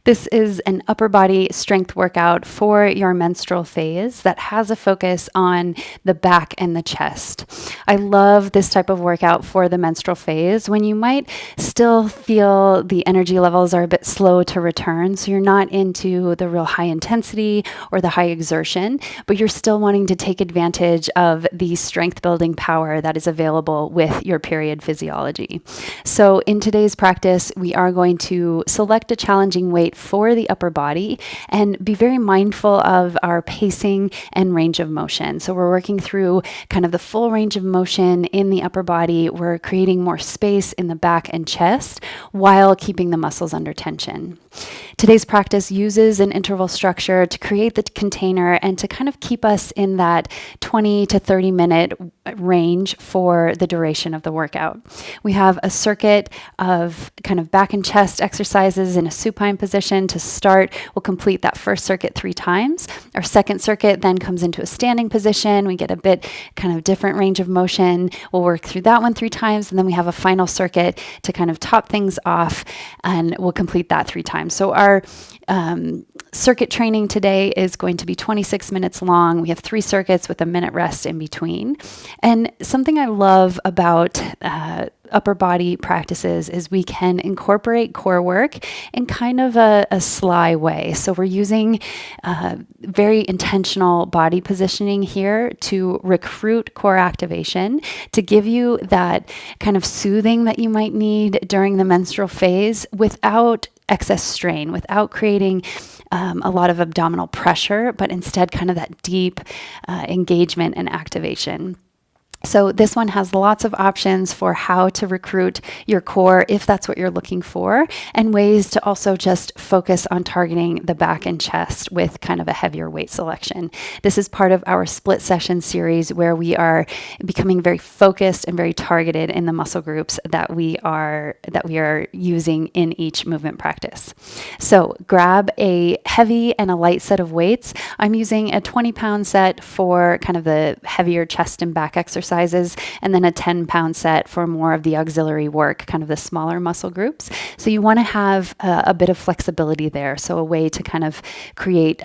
This is an upper body strength workout for your menstrual phase that has a focus on the back and the chest. I love this type of workout for the menstrual phase when you might still feel the energy levels are a bit slow to return. So you're not into the real high intensity or the high exertion, but you're still wanting to take advantage of the strength building power that is available with your period physiology. So in today's practice, we are going to select a challenging weight for the upper body and be very mindful of our pacing and range of motion. So we're working through kind of the full range of motion in the upper body. We're creating more space in the back and chest while keeping the muscles under tension. Today's practice uses an interval structure to create the container and to kind of keep us in that 20 to 30 minute range for the duration of the workout. We have a circuit of kind of back and chest exercises in a supine position to start. We'll complete that first circuit 3 times. Our second circuit then comes into a standing position. We get a bit kind of different range of motion. We'll work through that one 3 times, and then we have a final circuit to kind of top things off, and we'll complete that 3 times. So our circuit training today is going to be 26 minutes long. We have 3 circuits with a minute rest in between. And something I love about upper body practices is we can incorporate core work in kind of a sly way. So we're using very intentional body positioning here to recruit core activation, to give you that kind of soothing that you might need during the menstrual phase without excess strain, without creating a lot of abdominal pressure, but instead kind of that deep engagement and activation. So this one has lots of options for how to recruit your core if that's what you're looking for, and ways to also just focus on targeting the back and chest with kind of a heavier weight selection. This is part of our split session series where we are becoming very focused and very targeted in the muscle groups that we are using in each movement practice. So grab a heavy and a light set of weights. I'm using a 20-pound set for kind of the heavier chest and back exercises, and then a 10-pound set for more of the auxiliary work, kind of the smaller muscle groups. So you want to have a bit of flexibility there. So a way to kind of create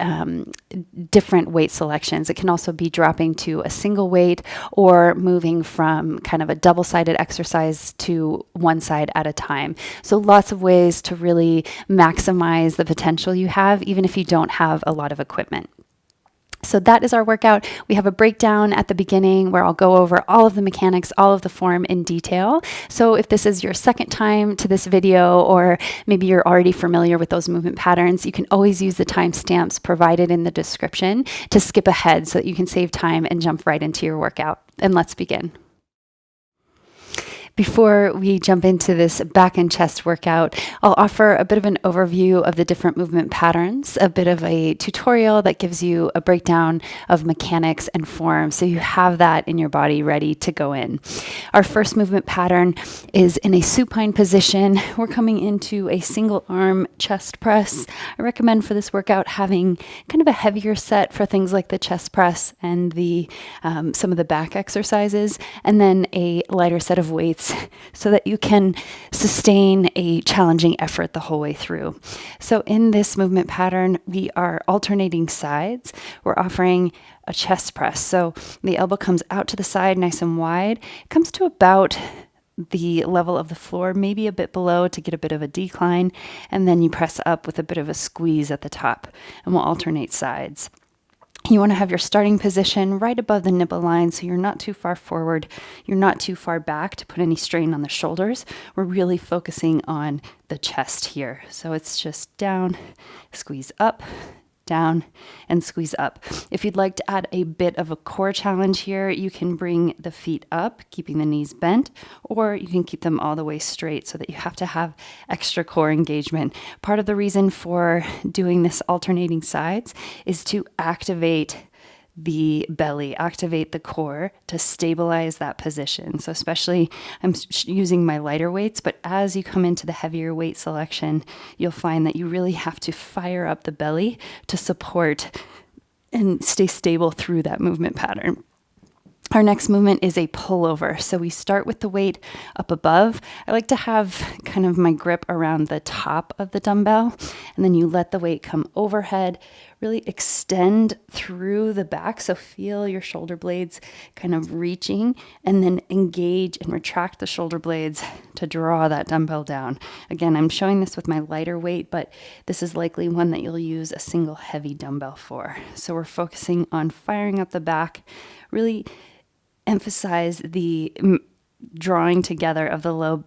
different weight selections. It can also be dropping to a single weight or moving from kind of a double-sided exercise to one side at a time. So lots of ways to really maximize the potential you have, even if you don't have a lot of equipment. So that is our workout. We have a breakdown at the beginning where I'll go over all of the mechanics, all of the form in detail. So if this is your second time to this video, or maybe you're already familiar with those movement patterns, you can always use the timestamps provided in the description to skip ahead so that you can save time and jump right into your workout. And let's begin. Before we jump into this back and chest workout, I'll offer a bit of an overview of the different movement patterns, a bit of a tutorial that gives you a breakdown of mechanics and form, so you have that in your body ready to go in. Our first movement pattern is in a supine position. We're coming into a single arm chest press. I recommend for this workout having kind of a heavier set for things like the chest press and the some of the back exercises, and then a lighter set of weights so that you can sustain a challenging effort the whole way through. So in this movement pattern, we are alternating sides. We're offering a chest press. So the elbow comes out to the side nice and wide. It comes to about the level of the floor, maybe a bit below to get a bit of a decline. And then you press up with a bit of a squeeze at the top, and we'll alternate sides. You want to have your starting position right above the nipple line, so you're not too far forward, you're not too far back to put any strain on the shoulders. We're really focusing on the chest here. So it's just down, squeeze up, down, and squeeze up. If you'd like to add a bit of a core challenge here, you can bring the feet up, keeping the knees bent, or you can keep them all the way straight so that you have to have extra core engagement. Part of the reason for doing this alternating sides is to activate the belly, activate the core to stabilize that position. So especially I'm using my lighter weights, but as you come into the heavier weight selection, you'll find that you really have to fire up the belly to support and stay stable through that movement pattern. Our next movement is a pullover. So we start with the weight up above. I like to have kind of my grip around the top of the dumbbell, and then you let the weight come overhead, really extend through the back. So feel your shoulder blades kind of reaching, and then engage and retract the shoulder blades to draw that dumbbell down. Again, I'm showing this with my lighter weight, but this is likely one that you'll use a single heavy dumbbell for. So we're focusing on firing up the back, really emphasize the drawing together of the low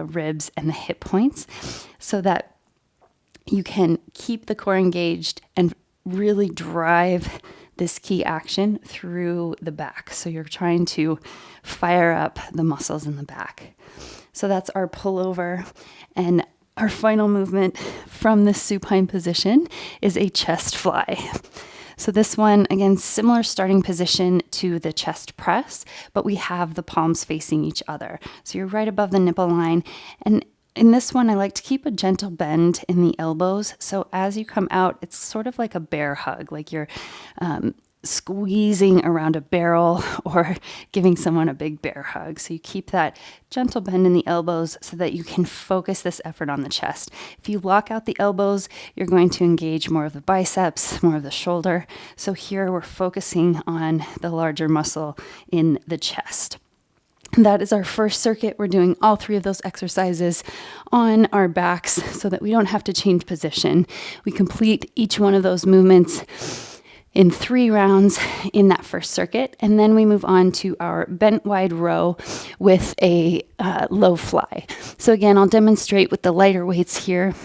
ribs and the hip points so that you can keep the core engaged and really drive this key action through the back. So you're trying to fire up the muscles in the back. So that's our pullover. And our final movement from the supine position is a chest fly. So this one, again, similar starting position to the chest press, but we have the palms facing each other. So you're right above the nipple line. And in this one, I like to keep a gentle bend in the elbows. So as you come out, it's sort of like a bear hug, like you're squeezing around a barrel or giving someone a big bear hug. So you keep that gentle bend in the elbows so that you can focus this effort on the chest. If you lock out the elbows, you're going to engage more of the biceps, more of the shoulder. So here we're focusing on the larger muscle in the chest. That is our first circuit. We're doing all three of those exercises on our backs so that we don't have to change position. We complete each one of those movements in 3 rounds in that first circuit. And then we move on to our bent wide row with a low fly. So again, I'll demonstrate with the lighter weights here.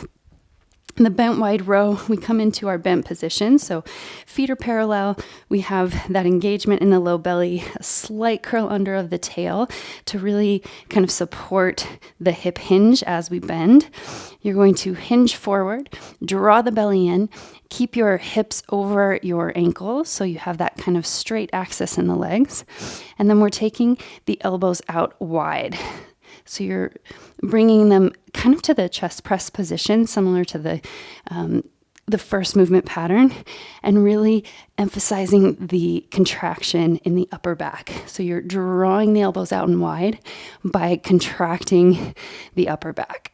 In the bent wide row, we come into our bent position. So feet are parallel. We have that engagement in the low belly, a slight curl under of the tail to really kind of support the hip hinge as we bend. You're going to hinge forward, draw the belly in, keep your hips over your ankles so you have that kind of straight axis in the legs. And then we're taking the elbows out wide. So you're bringing them kind of to the chest press position, similar to the first movement pattern, and really emphasizing the contraction in the upper back. So you're drawing the elbows out and wide by contracting the upper back.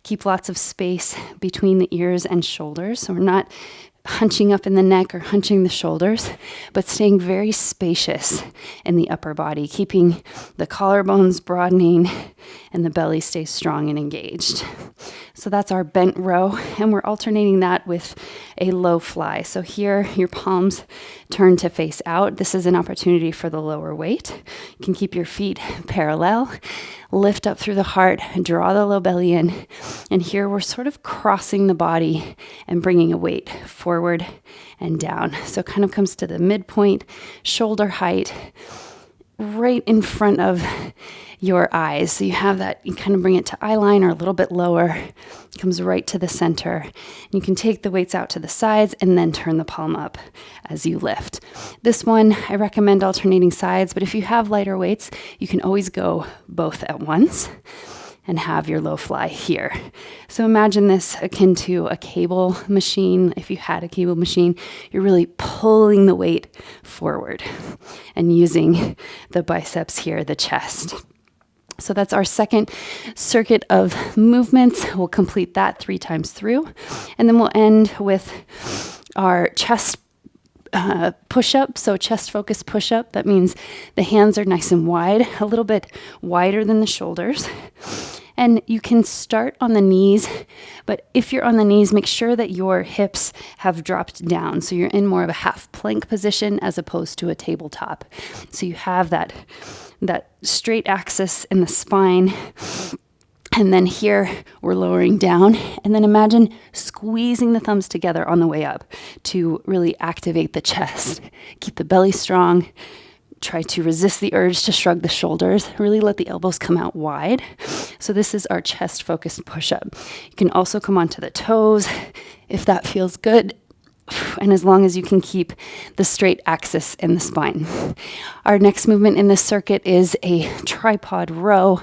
Keep lots of space between the ears and shoulders. So we're not hunching up in the neck or hunching the shoulders, but staying very spacious in the upper body, keeping the collarbones broadening and the belly stays strong and engaged. So that's our bent row, and we're alternating that with a low fly. So here, your palms turn to face out. This is an opportunity for the lower weight. You can keep your feet parallel, lift up through the heart, draw the low belly in. And here we're sort of crossing the body and bringing a weight forward and down. So it kind of comes to the midpoint, shoulder height, right in front of your eyes. So you have that, you kind of bring it to eye line or a little bit lower, comes right to the center. And you can take the weights out to the sides and then turn the palm up as you lift. This one, I recommend alternating sides, but if you have lighter weights, you can always go both at once and have your low fly here. So imagine this akin to a cable machine. If you had a cable machine, you're really pulling the weight forward and using the biceps here, the chest. So that's our second circuit of movements. We'll complete that 3 times through. And then we'll end with our chest push-up. So chest focused push-up. That means the hands are nice and wide, a little bit wider than the shoulders. And you can start on the knees, but if you're on the knees, make sure that your hips have dropped down. So you're in more of a half plank position as opposed to a tabletop. So you have that straight axis in the spine. And then here we're lowering down, and then imagine squeezing the thumbs together on the way up to really activate the chest. Keep the belly strong. Try to resist the urge to shrug the shoulders. Really let the elbows come out wide. So this is our chest focused push-up. You can also come onto the toes if that feels good. And as long as you can keep the straight axis in the spine. Our next movement in this circuit is a tripod row.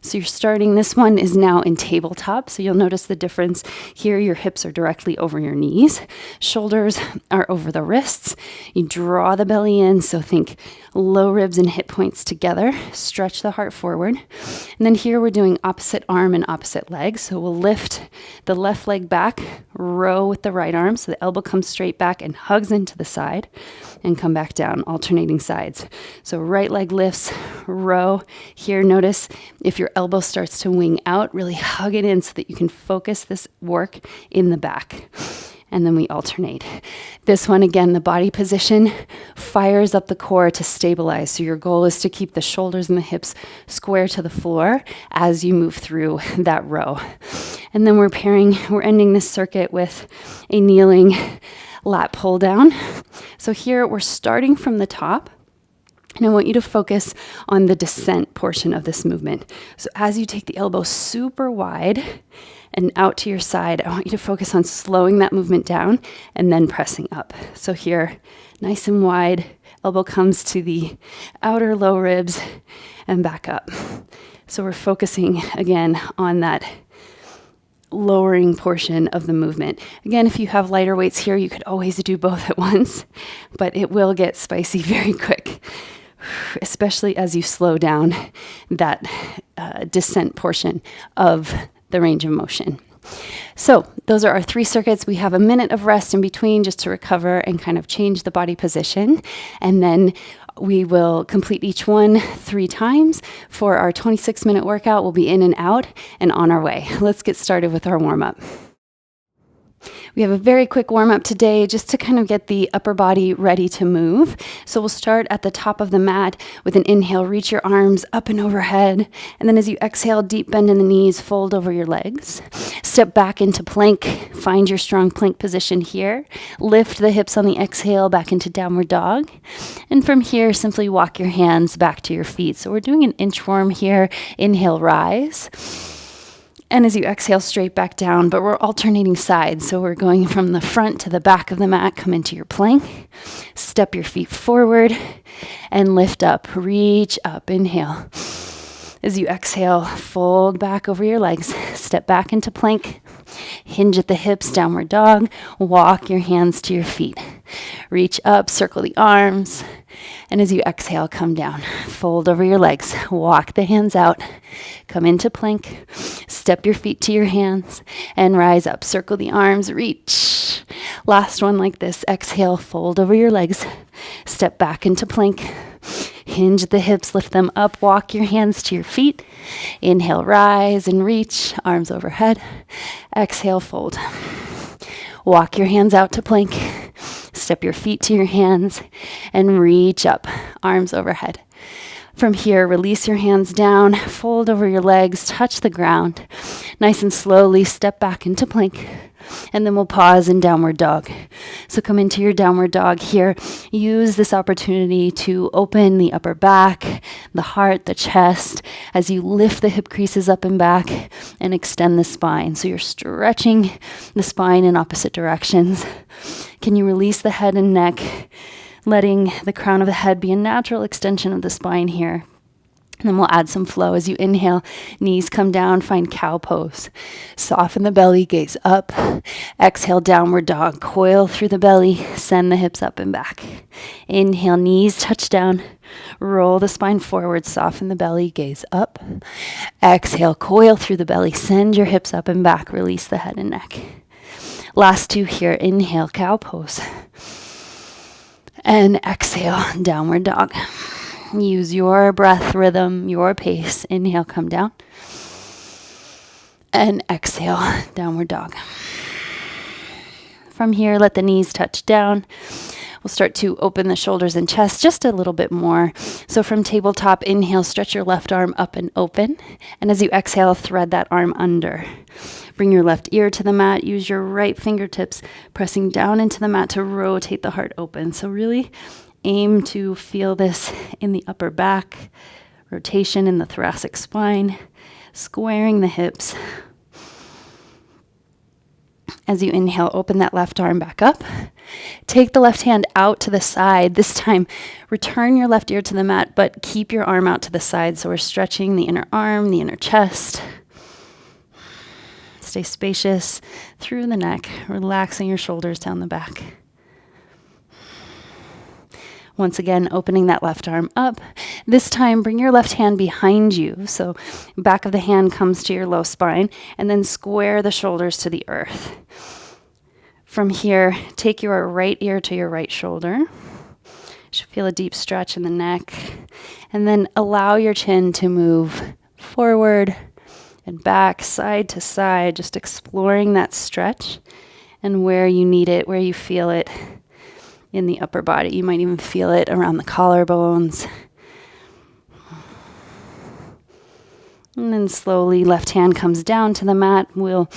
So you're starting, this one is now in tabletop. So you'll notice the difference here. Your hips are directly over your knees. Shoulders are over the wrists. You draw the belly in. So think low ribs and hip points together. Stretch the heart forward. And then here we're doing opposite arm and opposite leg. So we'll lift the left leg back, row with the right arm. So the elbow comes straight back and hugs into the side and come back down, alternating sides. So right leg lifts, row. Here, notice if your elbow starts to wing out, really hug it in so that you can focus this work in the back. And then we alternate. This one, again, the body position fires up the core to stabilize. So your goal is to keep the shoulders and the hips square to the floor as you move through that row. And then we're ending this circuit with a kneeling lat pull down. So here we're starting from the top. And I want you to focus on the descent portion of this movement. So as you take the elbow super wide and out to your side, I want you to focus on slowing that movement down and then pressing up. So here, nice and wide, elbow comes to the outer low ribs and back up. So we're focusing again on that lowering portion of the movement. Again, if you have lighter weights here, you could always do both at once, but it will get spicy very quick, especially as you slow down that descent portion of the range of motion. So those are our 3 circuits. We have a minute of rest in between just to recover and kind of change the body position. And then we will complete each one 3 times. For our 26-minute workout, we'll be in and out and on our way. Let's get started with our warm-up. We have a very quick warm-up today just to kind of get the upper body ready to move. So we'll start at the top of the mat with an inhale, reach your arms up and overhead. And then as you exhale, deep bend in the knees, fold over your legs. Step back into plank, find your strong plank position here. Lift the hips on the exhale back into downward dog. And from here, simply walk your hands back to your feet. So we're doing an inchworm here. Inhale, rise. And as you exhale, straight back down, but we're alternating sides. So we're going from the front to the back of the mat, come into your plank, step your feet forward and lift up, reach up, inhale. As you exhale, fold back over your legs, step back into plank, hinge at the hips, downward dog, walk your hands to your feet. Reach up, circle the arms, and as you exhale, come down. Fold over your legs, walk the hands out, come into plank, step your feet to your hands, and rise up. Circle the arms, reach. Last one like this. Exhale, fold over your legs, step back into plank, hinge at the hips, lift them up, walk your hands to your feet. Inhale, rise and reach, arms overhead. Exhale, fold. Walk your hands out to plank. Step your feet to your hands and reach up, arms overhead. From here, release your hands down, fold over your legs, touch the ground. Nice and slowly step back into plank. And then we'll pause in downward dog. So come into your downward dog here. Use this opportunity to open the upper back, the heart, the chest, as you lift the hip creases up and back and extend the spine. So you're stretching the spine in opposite directions. Can you release the head and neck, letting the crown of the head be a natural extension of the spine here? And then we'll add some flow. As you inhale, knees come down, find cow pose. Soften the belly, gaze up. Exhale, downward dog. Coil through the belly, send the hips up and back. Inhale, knees touch down. Roll the spine forward, soften the belly, gaze up. Exhale, coil through the belly, send your hips up and back. Release the head and neck. Last 2 here. Inhale, cow pose. And exhale, downward dog. Use your breath rhythm, your pace. Inhale, come down. And exhale, downward dog. From here, let the knees touch down. We'll start to open the shoulders and chest just a little bit more. So from tabletop, inhale, stretch your left arm up and open. And as you exhale, thread that arm under. Bring your left ear to the mat. Use your right fingertips pressing down into the mat to rotate the heart open. So really aim to feel this in the upper back, rotation in the thoracic spine, squaring the hips. As you inhale, open that left arm back up. Take the left hand out to the side. This time, return your left ear to the mat, but keep your arm out to the side. So we're stretching the inner arm, the inner chest. Stay spacious through the neck, relaxing your shoulders down the back. Once again, opening that left arm up. This time, bring your left hand behind you. So back of the hand comes to your low spine, and then square the shoulders to the earth. From here, take your right ear to your right shoulder. You should feel a deep stretch in the neck. And then allow your chin to move forward and back, side to side, just exploring that stretch and where you need it, where you feel it in the upper body. You might even feel it around the collarbones. And then slowly, left hand comes down to the mat. We'll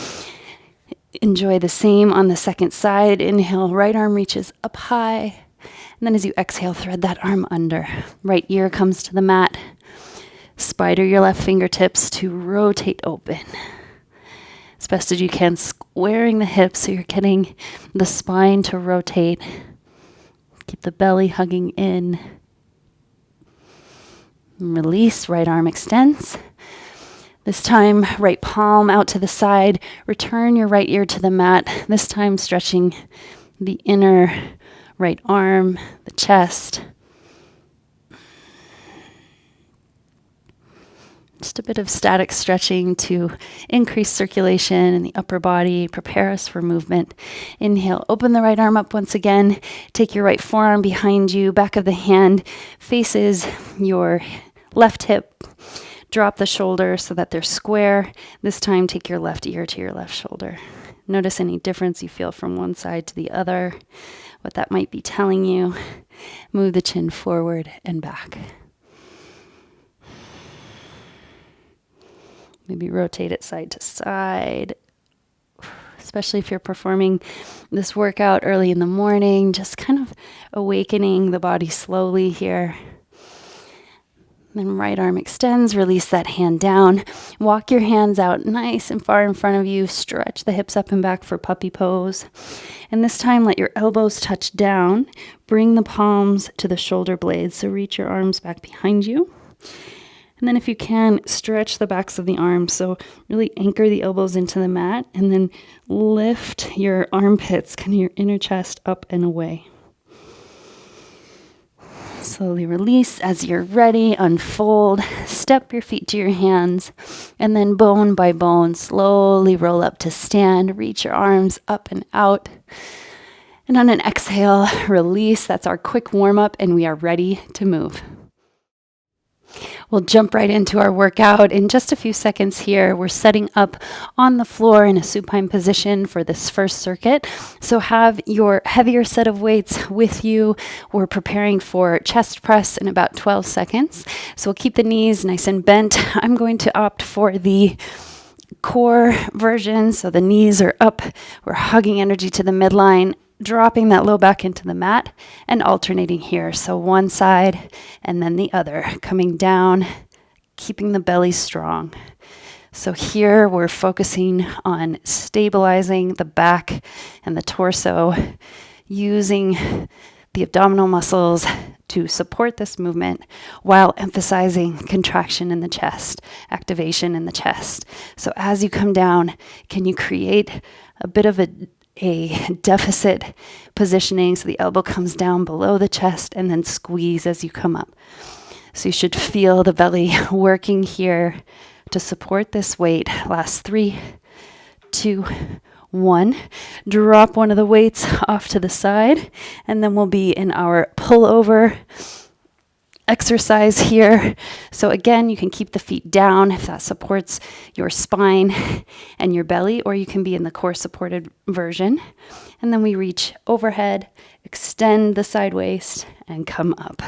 enjoy the same on the second side. Inhale, right arm reaches up high. And then as you exhale, thread that arm under. Right ear comes to the mat. Spider your left fingertips to rotate open. As best as you can, squaring the hips so you're getting the spine to rotate. Keep the belly hugging in. Release, right arm extends. This time, right palm out to the side. Return your right ear to the mat. This time, stretching the inner right arm, the chest. Just a bit of static stretching to increase circulation in the upper body, prepare us for movement. Inhale, open the right arm up once again. Take your right forearm behind you. Back of the hand faces your left hip. Drop the shoulder so that they're square. This time, take your left ear to your left shoulder. Notice any difference you feel from one side to the other, what that might be telling you. Move the chin forward and back. Maybe rotate it side to side, especially if you're performing this workout early in the morning, just kind of awakening the body slowly here. Then right arm extends, release that hand down. Walk your hands out nice and far in front of you. Stretch the hips up and back for puppy pose. And this time, let your elbows touch down. Bring the palms to the shoulder blades. So reach your arms back behind you. And then if you can, stretch the backs of the arms. So really anchor the elbows into the mat and then lift your armpits, kind of your inner chest up and away. Slowly release. As you're ready, unfold. Step your feet to your hands. And then bone by bone, slowly roll up to stand. Reach your arms up and out. And on an exhale, release. That's our quick warm up and we are ready to move. We'll jump right into our workout in just a few seconds here. We're setting up on the floor in a supine position for this first circuit. So have your heavier set of weights with you. We're preparing for chest press in about 12 seconds. So we'll keep the knees nice and bent. I'm going to opt for the core version. So the knees are up. We're hugging energy to the midline, dropping that low back into the mat and alternating here. So one side and then the other, coming down, keeping the belly strong. So here we're focusing on stabilizing the back and the torso, using the abdominal muscles to support this movement while emphasizing contraction in the chest, activation in the chest. So as you come down, can you create a bit of a deficit positioning so the elbow comes down below the chest and then squeeze as you come up. So you should feel the belly working here to support this weight. Last 3, 2, 1. Drop one of the weights off to the side and then we'll be in our pullover exercise here. So again, you can keep the feet down if that supports your spine and your belly, or you can be in the core supported version. And then we reach overhead, extend the side waist, and come up.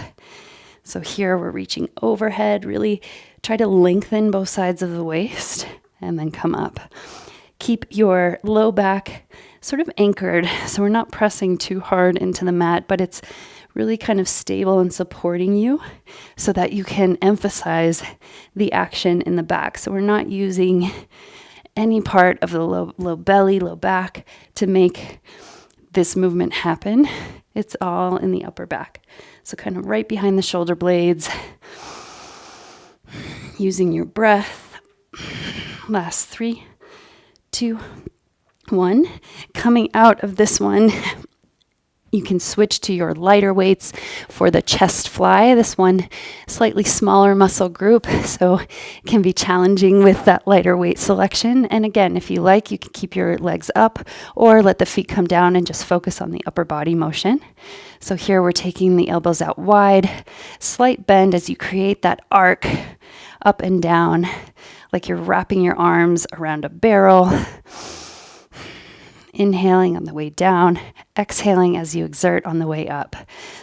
So here we're reaching overhead, really try to lengthen both sides of the waist, and then come up. Keep your low back sort of anchored, so we're not pressing too hard into the mat, but it's really kind of stable and supporting you so that you can emphasize the action in the back. So we're not using any part of the low belly, low back to make this movement happen. It's all in the upper back. So kind of right behind the shoulder blades, using your breath. Last 3, 2, 1. Coming out of this one, you can switch to your lighter weights for the chest fly. This one, slightly smaller muscle group, so it can be challenging with that lighter weight selection. And again, if you like, you can keep your legs up or let the feet come down and just focus on the upper body motion. So here we're taking the elbows out wide, slight bend as you create that arc up and down, like you're wrapping your arms around a barrel. Inhaling on the way down, exhaling as you exert on the way up.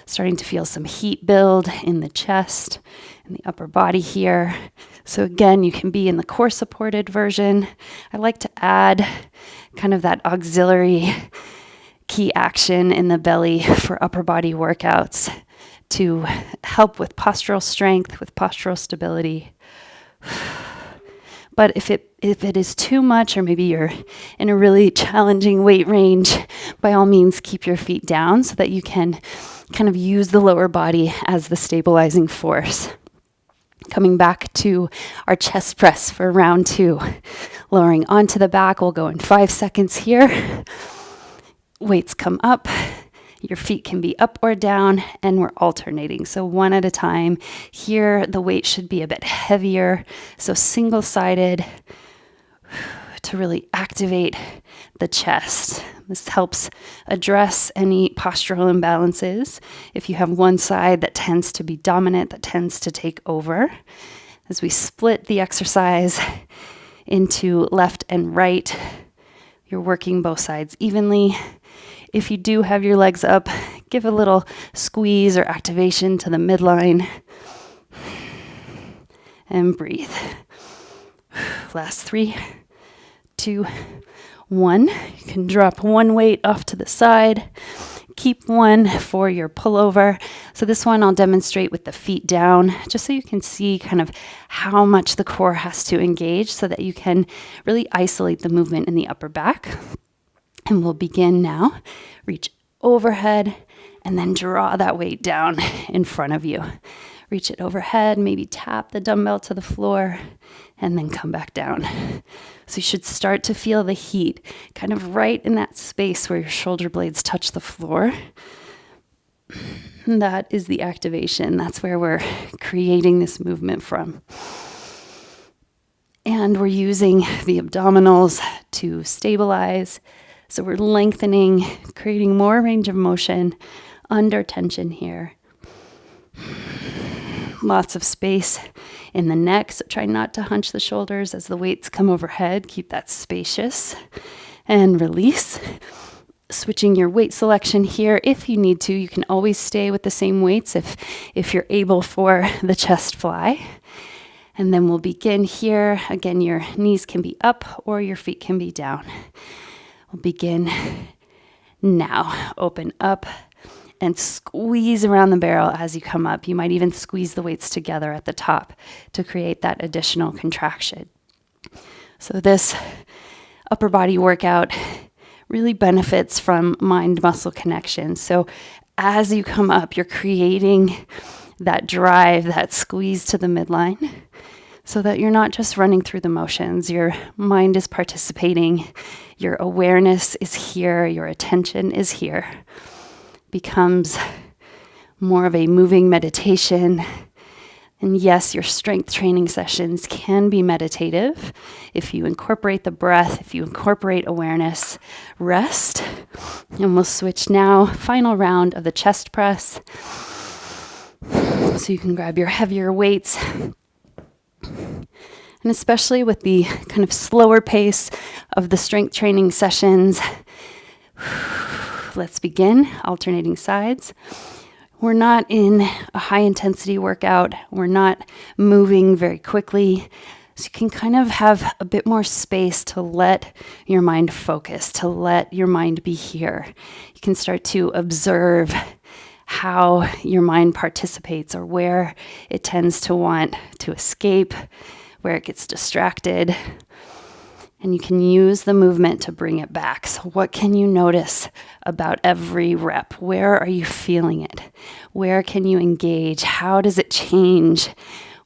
Starting to feel some heat build in the chest and the upper body here. So again, you can be in the core supported version. I like to add kind of that auxiliary key action in the belly for upper body workouts to help with postural strength, with postural stability. But if it is too much, or maybe you're in a really challenging weight range, by all means, keep your feet down so that you can kind of use the lower body as the stabilizing force. Coming back to our chest press for round 2. Lowering onto the back, we'll go in 5 seconds here. Weights come up. Your feet can be up or down, and we're alternating. So one at a time. Here, the weight should be a bit heavier. So single-sided to really activate the chest. This helps address any postural imbalances. If you have one side that tends to be dominant, that tends to take over. As we split the exercise into left and right, you're working both sides evenly. If you do have your legs up, give a little squeeze or activation to the midline. And breathe. Last 3, 2, 1. You can drop one weight off to the side. Keep one for your pullover. So this one I'll demonstrate with the feet down, just so you can see kind of how much the core has to engage so that you can really isolate the movement in the upper back. And we'll begin now. Reach overhead and then draw that weight down in front of you. Reach it overhead, maybe tap the dumbbell to the floor, and then come back down. So you should start to feel the heat kind of right in that space where your shoulder blades touch the floor. And that is the activation. That's where we're creating this movement from. And we're using the abdominals to stabilize. So we're lengthening, creating more range of motion under tension here. Lots of space in the neck, so try not to hunch the shoulders as the weights come overhead. Keep that spacious and release. Switching your weight selection here. If you need to, you can always stay with the same weights if you're able for the chest fly. And then we'll begin here. Again, your knees can be up or your feet can be down. We'll begin now. Open up and squeeze around the barrel as you come up. You might even squeeze the weights together at the top to create that additional contraction. So this upper body workout really benefits from mind-muscle connection. So as you come up, you're creating that drive, that squeeze to the midline, so that you're not just running through the motions. Your mind is participating. Your awareness is here. Your attention is here. Becomes more of a moving meditation. And yes, your strength training sessions can be meditative if you incorporate the breath, if you incorporate awareness. Rest. And we'll switch now. Final round of the chest press. So you can grab your heavier weights. And especially with the kind of slower pace of the strength training sessions, let's begin alternating sides. We're not in a high intensity workout. We're not moving very quickly. So you can kind of have a bit more space to let your mind focus, to let your mind be here. You can start to observe how your mind participates or where it tends to want to escape, where it gets distracted. And you can use the movement to bring it back. So what can you notice about every rep? Where are you feeling it? Where can you engage? How does it change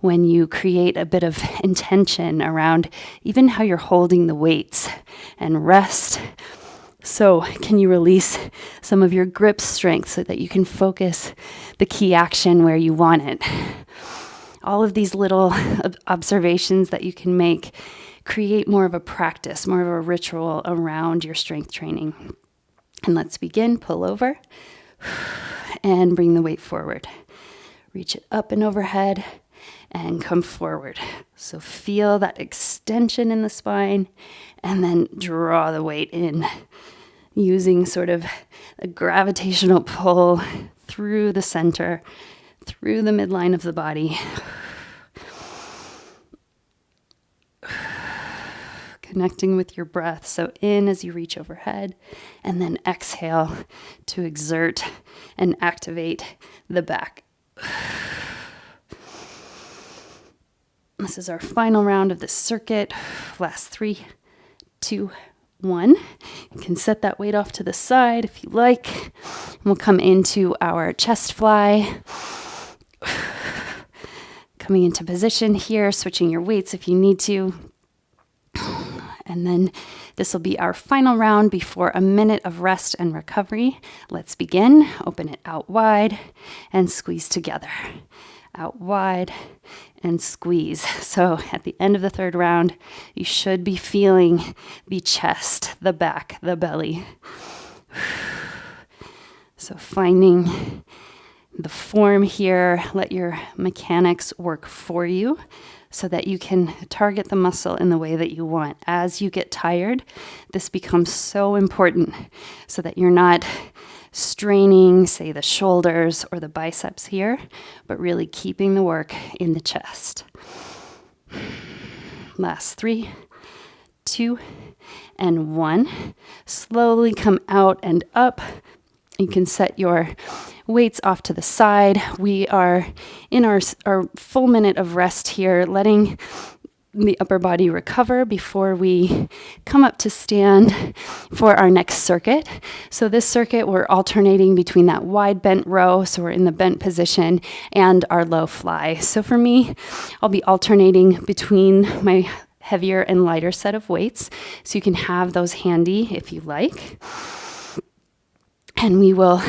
when you create a bit of intention around even how you're holding the weights and rest? So can you release some of your grip strength so that you can focus the key action where you want it? All of these little observations that you can make create more of a practice, more of a ritual around your strength training. And let's begin. Pull over and bring the weight forward. Reach it up and overhead and come forward. So feel that extension in the spine and then draw the weight in using sort of a gravitational pull through the center, through the midline of the body. Connecting with your breath. So in as you reach overhead, and then exhale to exert and activate the back. This is our final round of this circuit. Last 3, 2, 1. You can set that weight off to the side if you like. And we'll come into our chest fly. Coming into position here, switching your weights if you need to. And then this will be our final round before a minute of rest and recovery. Let's begin. Open it out wide and squeeze together. Out wide and squeeze. So at the end of the third round, you should be feeling the chest, the back, the belly. So finding the form here, let your mechanics work for you, so that you can target the muscle in the way that you want. As you get tired, this becomes so important so that you're not straining, say, the shoulders or the biceps here, but really keeping the work in the chest. Last 3, 2, and 1. Slowly come out and up. You can set your weights off to the side. We are in our full minute of rest here, letting the upper body recover before we come up to stand for our next circuit. So this circuit, we're alternating between that wide bent row, so we're in the bent position, and our low fly. So for me, I'll be alternating between my heavier and lighter set of weights, so you can have those handy if you like. And we will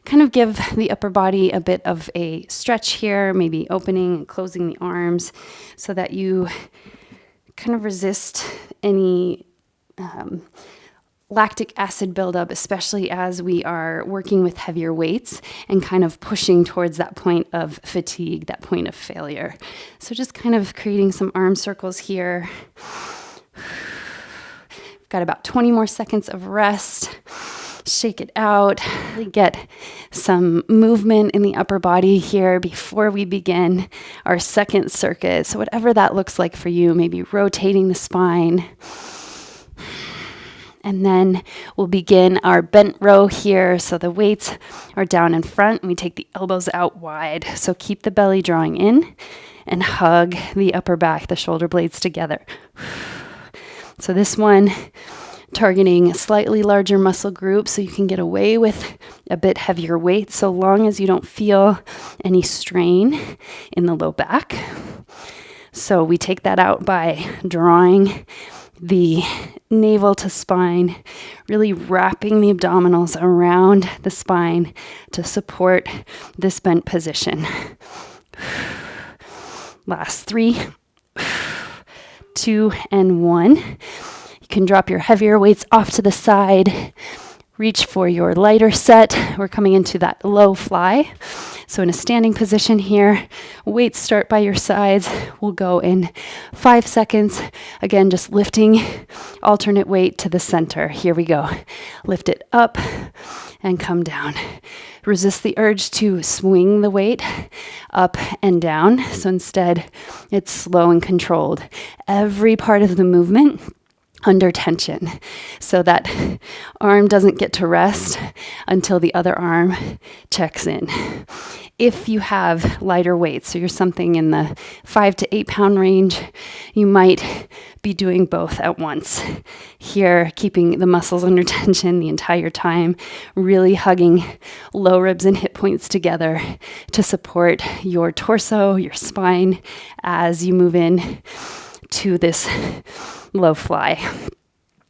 kind of give the upper body a bit of a stretch here, maybe opening and closing the arms so that you kind of resist any lactic acid buildup, especially as we are working with heavier weights and kind of pushing towards that point of fatigue, that point of failure. So just kind of creating some arm circles here. We've got about 20 more seconds of rest. Shake it out, really get some movement in the upper body here before we begin our second circuit. So whatever that looks like for you, maybe rotating the spine. And then we'll begin our bent row here. So the weights are down in front and we take the elbows out wide. So keep the belly drawing in and hug the upper back, the shoulder blades together. So this one, targeting a slightly larger muscle group so you can get away with a bit heavier weight so long as you don't feel any strain in the low back. So we take that out by drawing the navel to spine, really wrapping the abdominals around the spine to support this bent position. Last 3, 2, and 1. You can drop your heavier weights off to the side. Reach for your lighter set. We're coming into that low fly. So in a standing position here, weights start by your sides. We'll go in 5 seconds. Again, just lifting alternate weight to the center. Here we go. Lift it up and come down. Resist the urge to swing the weight up and down. So instead, it's slow and controlled. Every part of the movement under tension, so that arm doesn't get to rest until the other arm checks in. if you have lighter weights, so you're something in the 5 to 8 pound range, you might be doing both at once. Here, keeping the muscles under tension the entire time, really hugging low ribs and hip points together to support your torso, your spine as you move in to this low fly.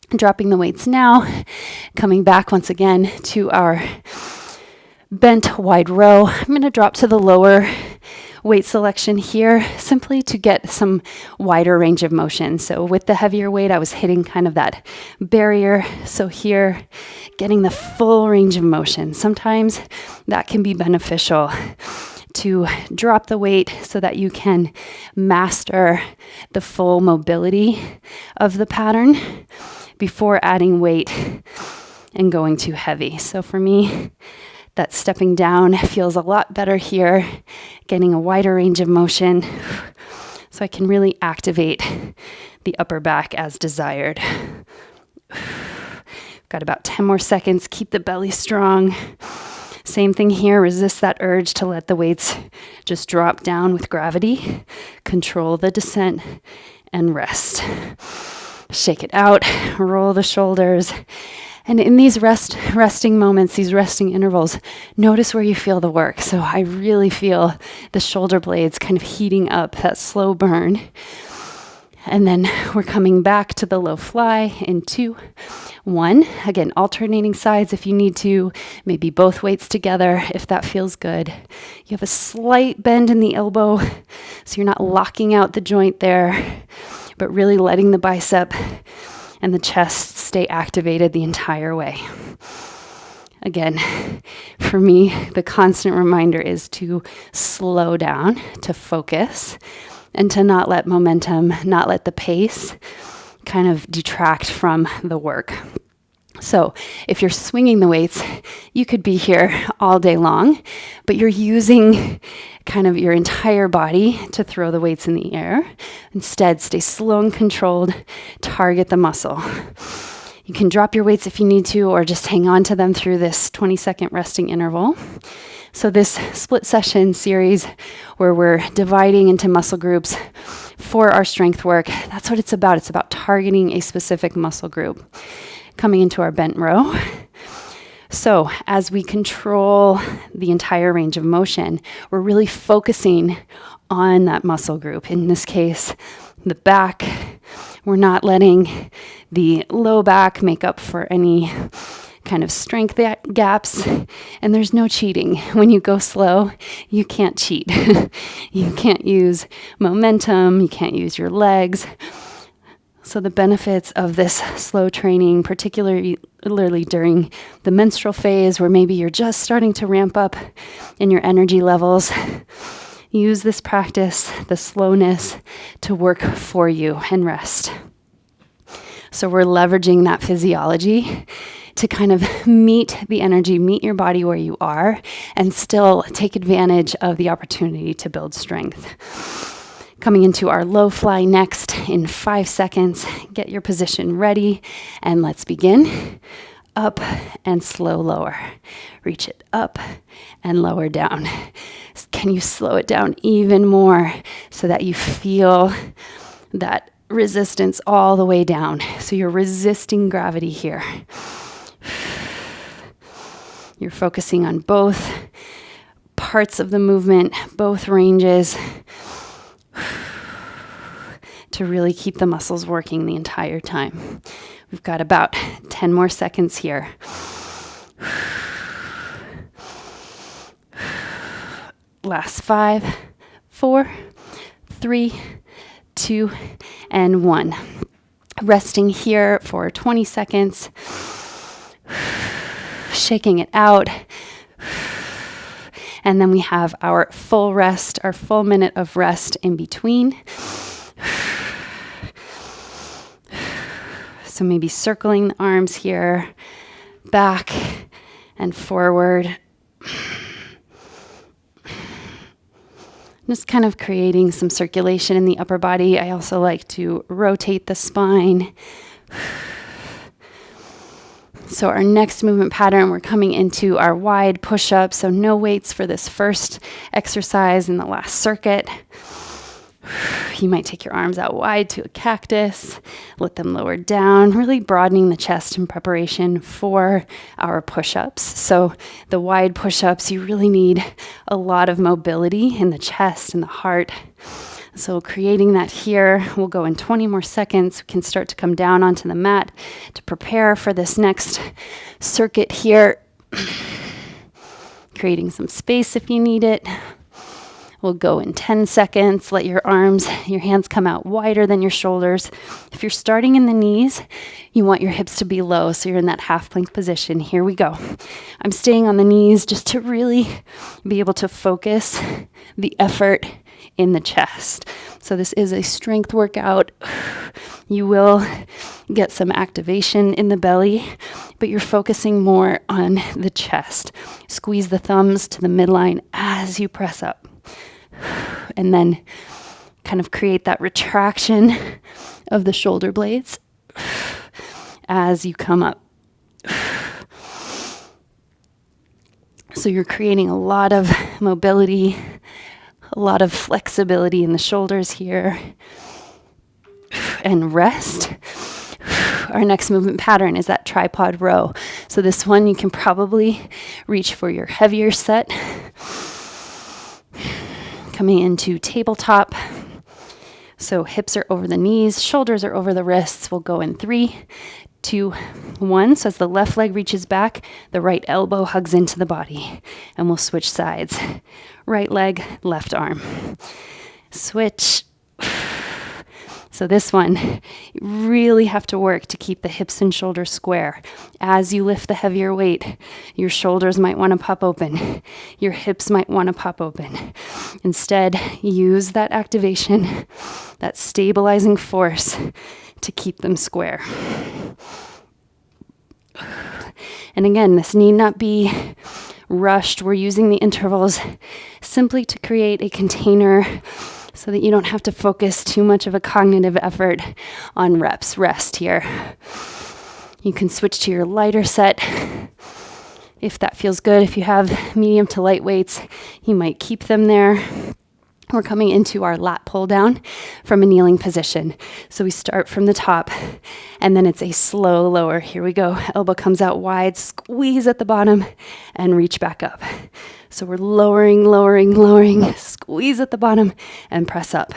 Dropping the weights now, coming back once again to our bent wide row. I'm going to drop to the lower weight selection here simply to get some wider range of motion. So with the heavier weight, I was hitting kind of that barrier. So here, getting the full range of motion. Sometimes that can be beneficial to drop the weight so that you can master the full mobility of the pattern before adding weight and going too heavy. So for me, that stepping down feels a lot better here, getting a wider range of motion so I can really activate the upper back as desired. Got about 10 more seconds. Keep the belly strong. Same thing here. Resist that urge to let the weights just drop down with gravity. Control the descent and rest. Shake it out. Roll the shoulders. And in these resting moments, these resting intervals, notice where you feel the work. So I really feel the shoulder blades kind of heating up, that slow burn. And then we're coming back to the low fly in 2, 1. Again, alternating sides if you need to, maybe both weights together if that feels good. You have a slight bend in the elbow, so you're not locking out the joint there, but really letting the bicep and the chest stay activated the entire way. Again, for me, the constant reminder is to slow down, to focus, and to not let momentum, not let the pace kind of detract from the work. So if you're swinging the weights, you could be here all day long, but you're using kind of your entire body to throw the weights in the air. Instead, stay slow and controlled, target the muscle. You can drop your weights if you need to, or just hang on to them through this 20-second resting interval. So this split session series where we're dividing into muscle groups for our strength work, that's what it's about. It's about targeting a specific muscle group. Coming into our bent row. So as we control the entire range of motion, we're really focusing on that muscle group. In this case, the back. We're not letting the low back make up for any kind of strength gaps, and there's no cheating. When you go slow, you can't cheat. You can't use momentum, you can't use your legs. So the benefits of this slow training, particularly during the menstrual phase where maybe you're just starting to ramp up in your energy levels, use this practice, the slowness, to work for you and rest. So we're leveraging that physiology to kind of meet the energy, meet your body where you are, and still take advantage of the opportunity to build strength. Coming into our low fly next in 5 seconds. Get your position ready, and let's begin. Up and slow lower. Reach it up and lower down. Can you slow it down even more so that you feel that resistance all the way down? So you're resisting gravity here. You're focusing on both parts of the movement, both ranges, to really keep the muscles working the entire time. We've got about 10 more seconds here. Last 5, 4, 3, 2, and 1. Resting here for 20 seconds. Shaking it out. And then we have our full rest, our full minute of rest in between. So maybe circling the arms here, back and forward. Just kind of creating some circulation in the upper body. I also like to rotate the spine. So our next movement pattern, we're coming into our wide push-up. So no weights for this first exercise in the last circuit. You might take your arms out wide to a cactus, let them lower down, really broadening the chest in preparation for our push-ups. So the wide push-ups, you really need a lot of mobility in the chest and the heart. So creating that here, we'll go in 20 more seconds. We can start to come down onto the mat to prepare for this next circuit here. Creating some space if you need it. We'll go in 10 seconds. Let your hands come out wider than your shoulders. If you're starting in the knees, you want your hips to be low, so you're in that half plank position. Here we go. I'm staying on the knees just to really be able to focus the effort in the chest. So this is a strength workout. You will get some activation in the belly, but you're focusing more on the chest. Squeeze the thumbs to the midline as you press up. And then kind of create that retraction of the shoulder blades as you come up. So you're creating a lot of mobility, a lot of flexibility in the shoulders here. And rest. Our next movement pattern is that tripod row. So this one you can probably reach for your heavier set. Coming into tabletop. So hips are over the knees, shoulders are over the wrists. We'll go in 3, 2, 1. So as the left leg reaches back, the right elbow hugs into the body. And we'll switch sides. Right leg, left arm. Switch. So this one, you really have to work to keep the hips and shoulders square. As you lift the heavier weight, your shoulders might want to pop open. Your hips might want to pop open. Instead, use that activation, that stabilizing force to keep them square. And again, this need not be rushed. We're using the intervals simply to create a container so that you don't have to focus too much of a cognitive effort on reps. Rest here. You can switch to your lighter set if that feels good. If you have medium to light weights, you might keep them there. We're coming into our lat pull down from a kneeling position. So we start from the top and then it's a slow lower. Here we go. Elbow comes out wide, squeeze at the bottom and reach back up. So we're lowering, squeeze at the bottom and press up.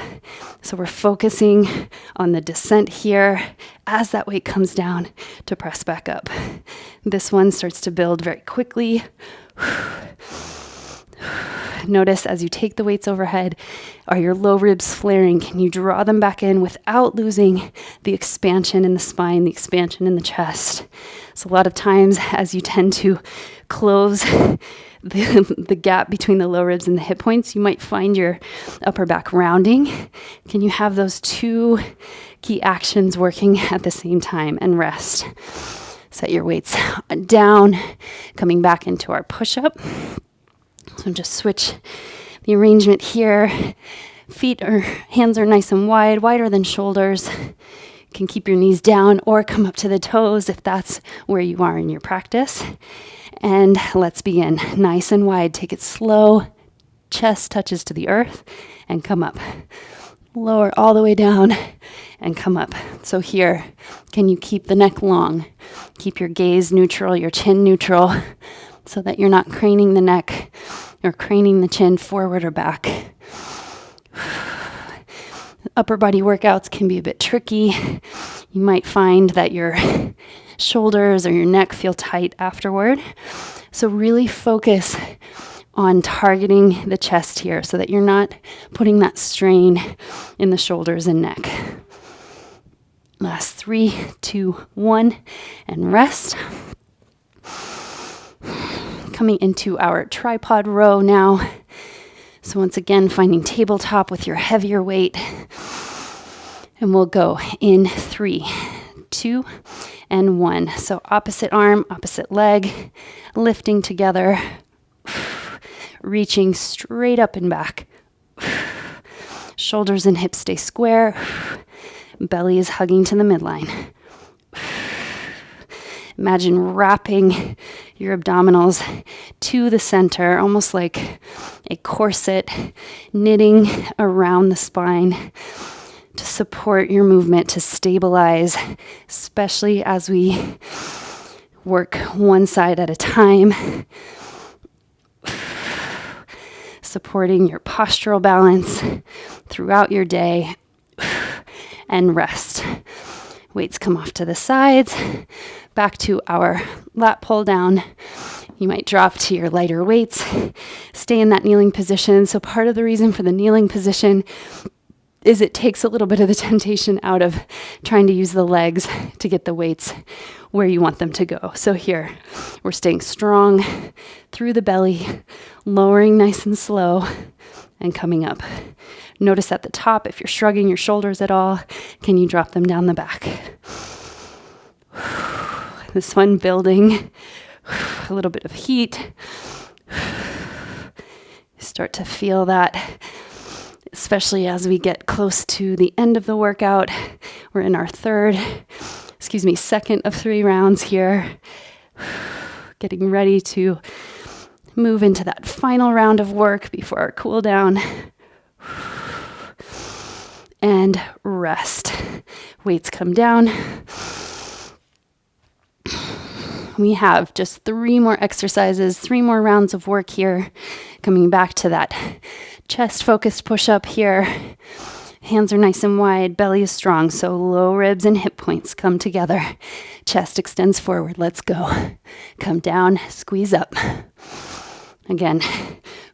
So we're focusing on the descent here as that weight comes down to press back up. This one starts to build very quickly. Notice as you take the weights overhead, are your low ribs flaring? Can you draw them back in without losing the expansion in the spine, the expansion in the chest? So a lot of times as you tend to close the gap between the low ribs and the hip points, you might find your upper back rounding. Can you have those two key actions working at the same time? And rest. Set your weights down, coming back into our push-up. So just switch the arrangement here. Hands are nice and wide, wider than shoulders. You can keep your knees down or come up to the toes if that's where you are in your practice. And let's begin. Nice and wide. Take it slow. Chest touches to the earth and come up. Lower all the way down and come up. So here, can you keep the neck long? Keep your gaze neutral, your chin neutral, so that you're not craning the neck or craning the chin forward or back. Upper body workouts can be a bit tricky. You might find that your shoulders or your neck feel tight afterward. So really focus on targeting the chest here so that you're not putting that strain in the shoulders and neck. Last 3, 2, 1, and rest. Coming into our tripod row now. So once again, finding tabletop with your heavier weight. And we'll go in 3, 2, and 1. So opposite arm, opposite leg, lifting together, reaching straight up and back. Shoulders and hips stay square. Belly is hugging to the midline. Imagine wrapping your abdominals to the center, almost like a corset, knitting around the spine to support your movement, to stabilize, especially as we work one side at a time, supporting your postural balance throughout your day, and rest. Weights come off to the sides, back to our lat pull down. You might drop to your lighter weights, stay in that kneeling position. So part of the reason for the kneeling position is it takes a little bit of the temptation out of trying to use the legs to get the weights where you want them to go. So here, we're staying strong through the belly, lowering nice and slow, and coming up. Notice at the top, if you're shrugging your shoulders at all, can you drop them down the back? This one building a little bit of heat. Start to feel that, especially as we get close to the end of the workout. We're in our second of 3 rounds here. Getting ready to move into that final round of work before our cool down. And rest. Weights come down. We have just 3 more exercises, 3 more rounds of work here. Coming back to that chest-focused push-up here. Hands are nice and wide, belly is strong, so low ribs and hip points come together. Chest extends forward. Let's go. Come down, squeeze up. Again,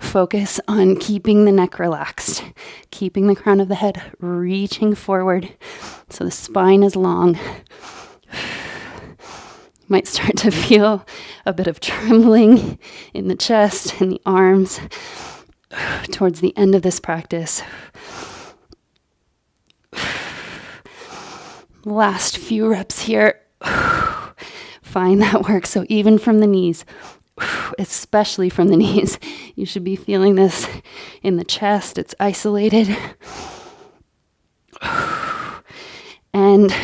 focus on keeping the neck relaxed, keeping the crown of the head reaching forward so the spine is long. You might start to feel a bit of trembling in the chest and the arms towards the end of this practice. Last few reps here. Find that work. So even from the knees, especially from the knees, you should be feeling this in the chest. It's isolated. And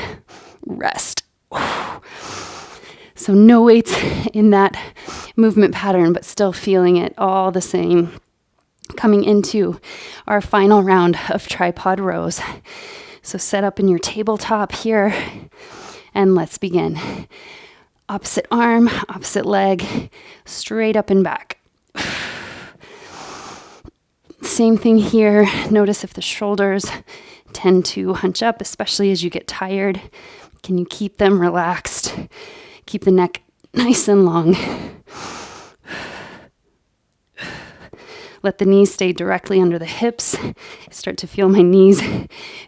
rest. So no weights in that movement pattern, but still feeling it all the same. Coming into our final round of tripod rows. So set up in your tabletop here, and let's begin. Opposite arm, opposite leg, straight up and back. Same thing here. Notice if the shoulders tend to hunch up, especially as you get tired. Can you keep them relaxed? Keep the neck nice and long. Let the knees stay directly under the hips. I start to feel my knees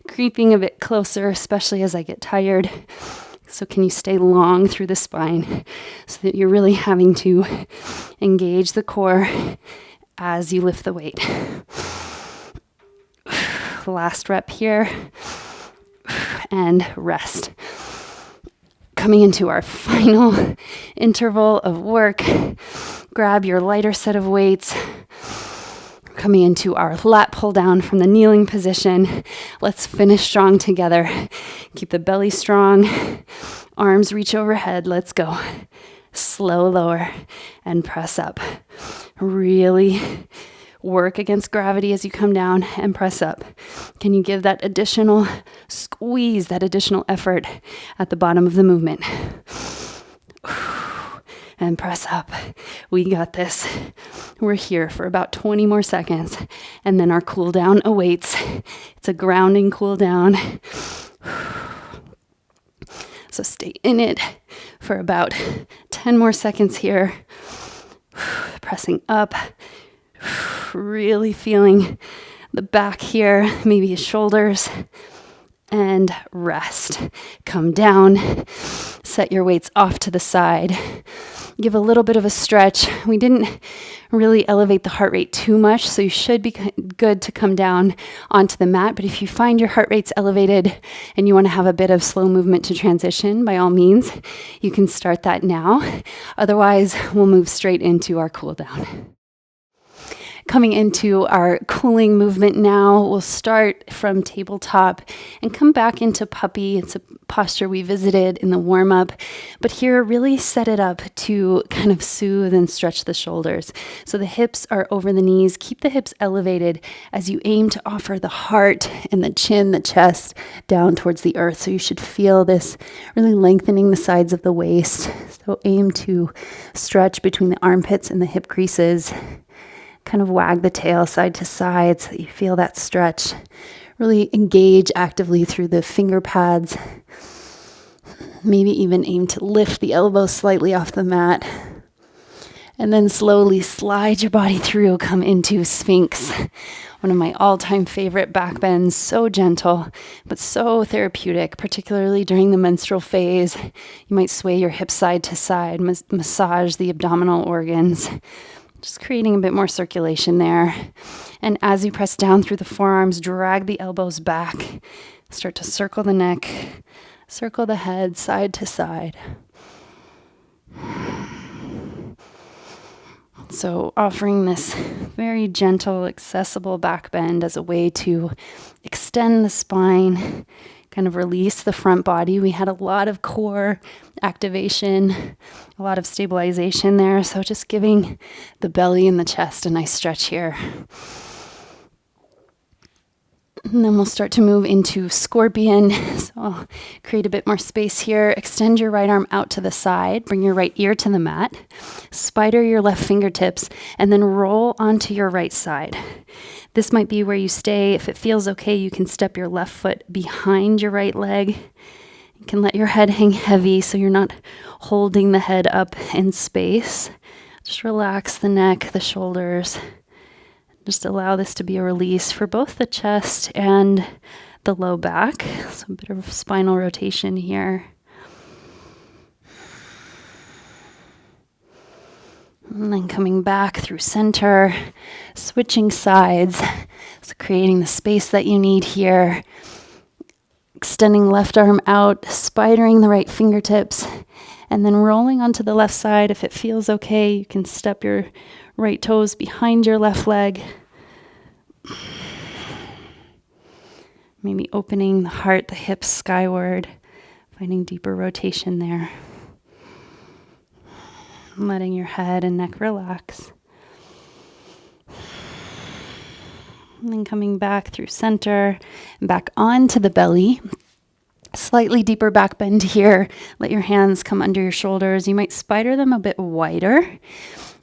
creeping a bit closer, especially as I get tired. So can you stay long through the spine so that you're really having to engage the core as you lift the weight. Last rep here. And rest. Coming into our final interval of work. Grab your lighter set of weights. Coming into our lat pull down from the kneeling position. Let's finish strong together. Keep the belly strong. Arms reach overhead. Let's go. Slow lower and press up. Really work against gravity as you come down and press up. Can you give that additional squeeze, that additional effort at the bottom of the movement? And press up. We got this. We're here for about 20 more seconds, and then our cool down awaits. It's a grounding cool down. So stay in it for about 10 more seconds here. Pressing up. Really feeling the back here, maybe your shoulders. And rest. Come down. Set your weights off to the side. Give a little bit of a stretch. We didn't really elevate the heart rate too much, so you should be good to come down onto the mat. But if you find your heart rate's elevated and you want to have a bit of slow movement to transition, by all means, you can start that now. Otherwise, we'll move straight into our cool down. Coming into our cooling movement now, we'll start from tabletop and come back into puppy. It's a posture we visited in the warm-up, but here really set it up to kind of soothe and stretch the shoulders. So the hips are over the knees. Keep the hips elevated as you aim to offer the heart and the chin, the chest down towards the earth. So you should feel this really lengthening the sides of the waist. So aim to stretch between the armpits and the hip creases. Kind of wag the tail side to side so that you feel that stretch. Really engage actively through the finger pads. Maybe even aim to lift the elbows slightly off the mat. And then slowly slide your body through, come into Sphinx. One of my all-time favorite back bends, so gentle, but so therapeutic, particularly during the menstrual phase. You might sway your hips side to side, massage the abdominal organs. Just creating a bit more circulation there. And as you press down through the forearms, drag the elbows back. Start to circle the neck, circle the head side to side. So offering this very gentle, accessible back bend as a way to extend the spine, kind of release the front body. We had a lot of core activation, a lot of stabilization there. So just giving the belly and the chest a nice stretch here. And then we'll start to move into scorpion. So I'll create a bit more space here. Extend your right arm out to the side. Bring your right ear to the mat. Spider your left fingertips and then roll onto your right side. This might be where you stay. If it feels okay, you can step your left foot behind your right leg. You can let your head hang heavy so you're not holding the head up in space. Just relax the neck, the shoulders. Just allow this to be a release for both the chest and the low back. So a bit of spinal rotation here. And then coming back through center, switching sides. So creating the space that you need here. Extending left arm out, spidering the right fingertips, and then rolling onto the left side. If it feels okay, you can step your right toes behind your left leg. Maybe opening the heart, the hips skyward, finding deeper rotation there. Letting your head and neck relax. And then coming back through center and back onto the belly. Slightly deeper back bend here. Let your hands come under your shoulders. You might spider them a bit wider.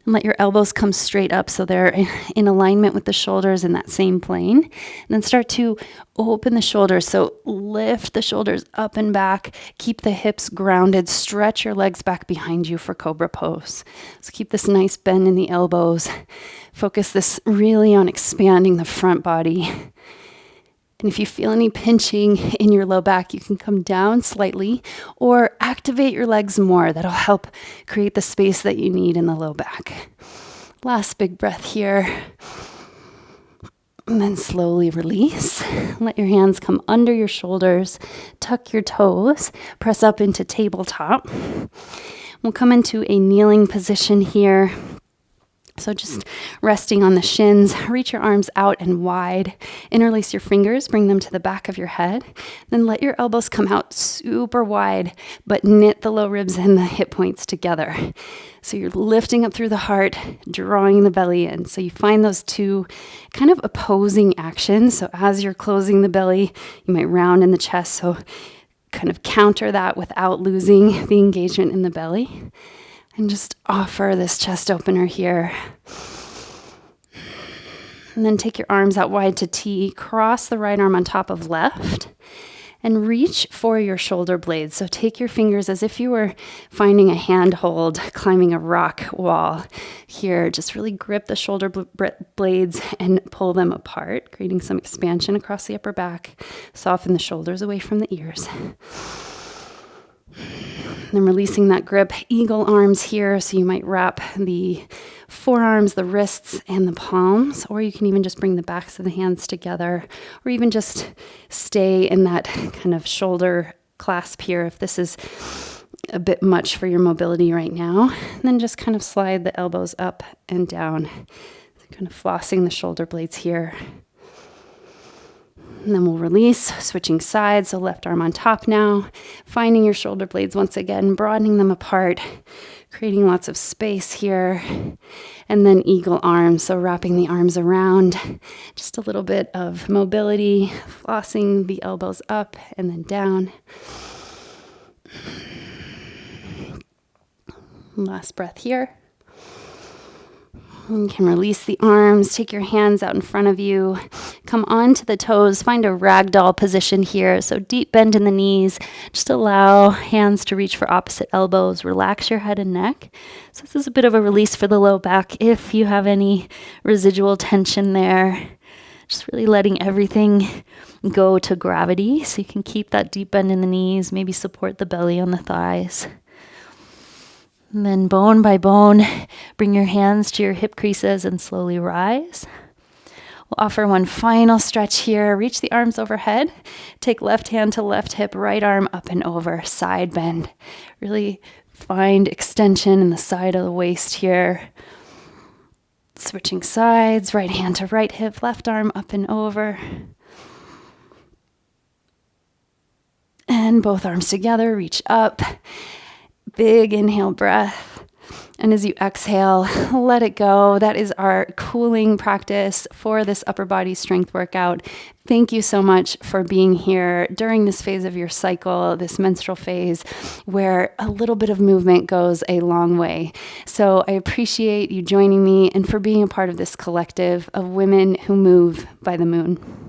And let your elbows come straight up so they're in alignment with the shoulders in that same plane. And then start to open the shoulders. So lift the shoulders up and back. Keep the hips grounded. Stretch your legs back behind you for Cobra pose. So keep this nice bend in the elbows. Focus this really on expanding the front body. And if you feel any pinching in your low back, you can come down slightly or activate your legs more. That'll help create the space that you need in the low back. Last big breath here. And then slowly release. Let your hands come under your shoulders. Tuck your toes. Press up into tabletop. We'll come into a kneeling position here. So just resting on the shins, reach your arms out and wide, interlace your fingers, bring them to the back of your head, then let your elbows come out super wide, but knit the low ribs and the hip points together. So you're lifting up through the heart, drawing the belly in. So you find those two kind of opposing actions. So as you're closing the belly, you might round in the chest. So kind of counter that without losing the engagement in the belly. And just offer this chest opener here. And then take your arms out wide to T. Cross the right arm on top of left. And reach for your shoulder blades. So take your fingers as if you were finding a handhold, climbing a rock wall. Here, just really grip the shoulder blades and pull them apart, creating some expansion across the upper back. Soften the shoulders away from the ears. Then releasing that grip, eagle arms here. So you might wrap the forearms, the wrists, and the palms, or you can even just bring the backs of the hands together, or even just stay in that kind of shoulder clasp here if this is a bit much for your mobility right now. And then just kind of slide the elbows up and down. Kind of flossing the shoulder blades here. And then we'll release, switching sides. So left arm on top now, finding your shoulder blades once again, broadening them apart, creating lots of space here. And then eagle arms, so wrapping the arms around, just a little bit of mobility, flossing the elbows up and then down. Last breath here. You can release the arms, take your hands out in front of you, come onto the toes, find a ragdoll position here. So deep bend in the knees, just allow hands to reach for opposite elbows, relax your head and neck. So this is a bit of a release for the low back if you have any residual tension there. Just really letting everything go to gravity so you can keep that deep bend in the knees, maybe support the belly on the thighs. And then bone by bone, bring your hands to your hip creases and slowly rise. We'll offer one final stretch here. Reach the arms overhead. Take left hand to left hip, right arm up and over, side bend. Really find extension in the side of the waist here. Switching sides, right hand to right hip, left arm up and over. And both arms together, reach up. Big inhale breath. And as you exhale, let it go. That is our cooling practice for this upper body strength workout. Thank you so much for being here during this phase of your cycle, this menstrual phase, where a little bit of movement goes a long way. So I appreciate you joining me and for being a part of this collective of women who move by the moon.